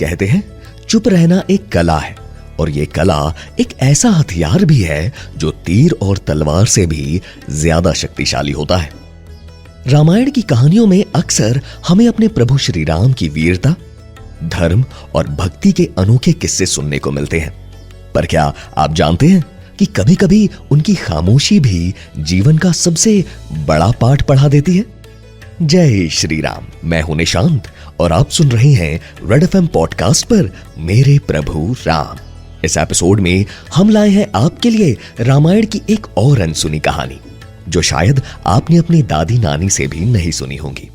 कहते हैं चुप रहना एक कला है, और ये कला एक ऐसा हथियार भी है जो तीर और तलवार से भी ज्यादा शक्तिशाली होता है। रामायण की कहानियों में अक्सर हमें अपने प्रभु श्री राम की वीरता, धर्म और भक्ति के अनोखे किस्से सुनने को मिलते हैं। पर क्या आप जानते हैं कि कभी कभी उनकी खामोशी भी जीवन का सबसे बड़ा पाठ पढ़ा देती है। जय श्री राम। मैं हूं निशांत और आप सुन रहे हैं रेड एफएम पॉडकास्ट पर मेरे प्रभु राम। इस एपिसोड में हम लाए हैं आपके लिए रामायण की एक और अनसुनी कहानी, जो शायद आपने अपनी दादी नानी से भी नहीं सुनी होगी।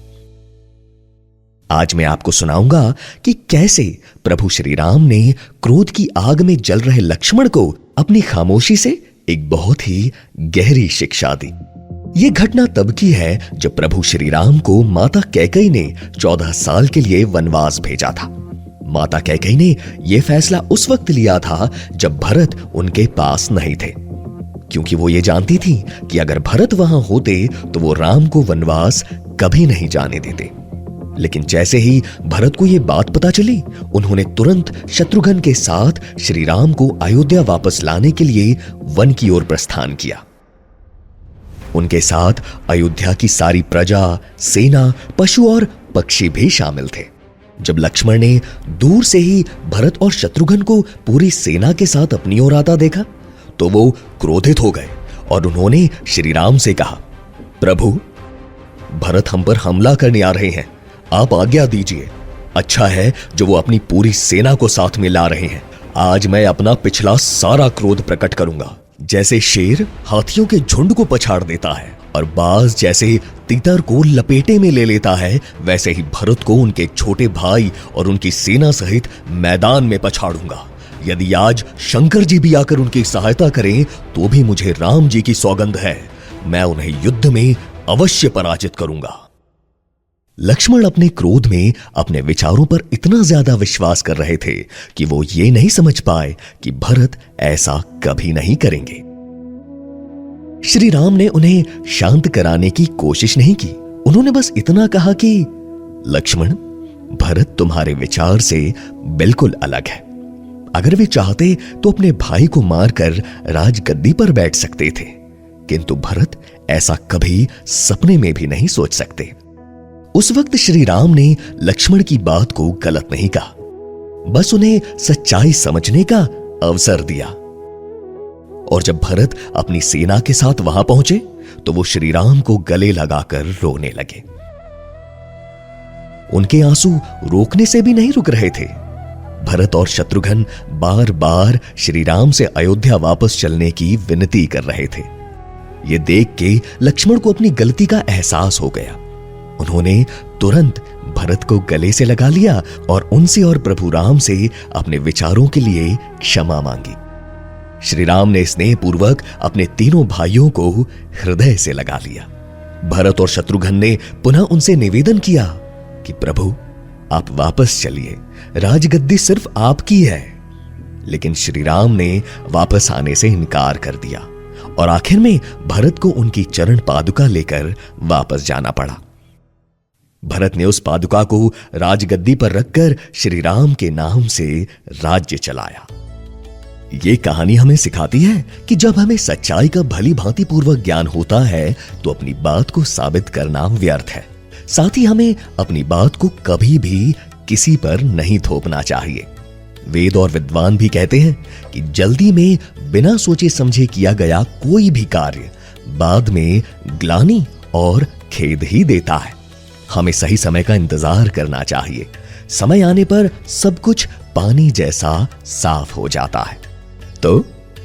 आज मैं आपको सुनाऊंगा कि कैसे प्रभु श्री राम ने क्रोध की आग में जल रहे लक्ष्मण को अपनी खामोशी से एक बहुत ही गहरी शिक्षा दी। यह घटना तब की है जब प्रभु श्री राम को माता कैकेयी ने 14 साल के लिए वनवास भेजा था। माता कैकेयी ने यह फैसला उस वक्त लिया था जब भरत उनके पास नहीं थे, क्योंकि वो ये जानती थी कि अगर भरत वहां होते तो वो राम को वनवास कभी नहीं जाने देते। लेकिन जैसे ही भरत को यह बात पता चली, उन्होंने तुरंत शत्रुघ्न के साथ श्री राम को अयोध्या वापस लाने के लिए वन की ओर प्रस्थान किया। उनके साथ अयोध्या की सारी प्रजा, सेना, पशु और पक्षी भी शामिल थे। जब लक्ष्मण ने दूर से ही भरत और शत्रुघ्न को पूरी सेना के साथ अपनी ओर आता देखा तो वो क्रोधित हो गए और उन्होंने श्री राम से कहा, प्रभु, भरत हम पर हमला करने आ रहे हैं, आप आज्ञा दीजिए। अच्छा है जो वो अपनी पूरी सेना को साथ में ला रहे हैं। आज मैं अपना पिछला सारा क्रोध प्रकट करूंगा। जैसे शेर हाथियों के झुंड को पछाड़ देता है और बाज जैसे तीतर को लपेटे में ले लेता है, वैसे ही भरत को उनके छोटे भाई और उनकी सेना सहित मैदान में पछाड़ूंगा। यदि आज शंकर जी भी आकर उनकी सहायता करें तो भी मुझे राम जी की सौगंध है, मैं उन्हें युद्ध में अवश्य पराजित करूंगा। लक्ष्मण अपने क्रोध में अपने विचारों पर इतना ज्यादा विश्वास कर रहे थे कि वो ये नहीं समझ पाए कि भरत ऐसा कभी नहीं करेंगे। श्री राम ने उन्हें शांत कराने की कोशिश नहीं की। उन्होंने बस इतना कहा कि लक्ष्मण, भरत तुम्हारे विचार से बिल्कुल अलग है। अगर वे चाहते तो अपने भाई को मारकर राजगद्दी पर बैठ सकते थे, किंतु भरत ऐसा कभी सपने में भी नहीं सोच सकते। उस वक्त श्री राम ने लक्ष्मण की बात को गलत नहीं कहा, बस उन्हें सच्चाई समझने का अवसर दिया। और जब भरत अपनी सेना के साथ वहां पहुंचे तो वो श्री राम को गले लगाकर रोने लगे। उनके आंसू रोकने से भी नहीं रुक रहे थे। भरत और शत्रुघ्न बार बार श्री राम से अयोध्या वापस चलने की विनती कर रहे थे। ये देख के लक्ष्मण को अपनी गलती का एहसास हो गया। उन्होंने तुरंत भरत को गले से लगा लिया और उनसे और प्रभु राम से अपने विचारों के लिए क्षमा मांगी। श्री राम ने स्नेहपूर्वक अपने तीनों भाइयों को हृदय से लगा लिया। भरत और शत्रुघ्न ने पुनः उनसे निवेदन किया कि प्रभु, आप वापस चलिए, राजगद्दी सिर्फ आपकी है। लेकिन श्री राम ने वापस आने से इनकार कर दिया और आखिर में भरत को उनकी चरण पादुका लेकर वापस जाना पड़ा। भरत ने उस पादुका को राजगद्दी पर रखकर श्री राम के नाम से राज्य चलाया। ये कहानी हमें सिखाती है कि जब हमें सच्चाई का भली भांति पूर्वक ज्ञान होता है तो अपनी बात को साबित करना व्यर्थ है। साथ ही हमें अपनी बात को कभी भी किसी पर नहीं थोपना चाहिए। वेद और विद्वान भी कहते हैं कि जल्दी में बिना सोचे समझे किया गया कोई भी कार्य बाद में ग्लानि और खेद ही देता है। हमें सही समय का इंतजार करना चाहिए। समय आने पर सब कुछ पानी जैसा साफ हो जाता है। तो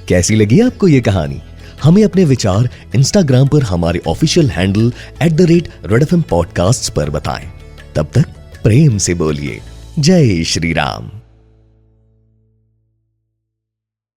कैसी लगी आपको ये कहानी? हमें अपने विचार इंस्टाग्राम पर हमारे ऑफिशियल हैंडल @redfmpodcasts पर बताएं। तब तक प्रेम से बोलिए जय श्री राम।